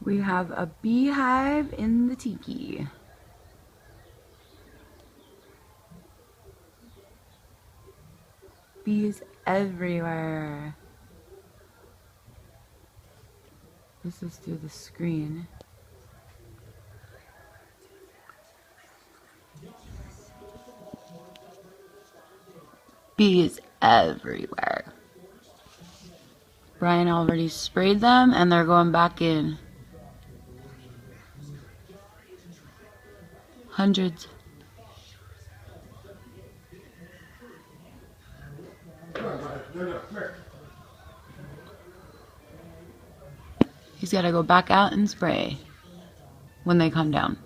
We have a beehive in the tiki. Bees everywhere. This is through the screen. Bees everywhere. Brian already sprayed them and they're going back in. Hundreds. He's got to go back out and spray when they come down.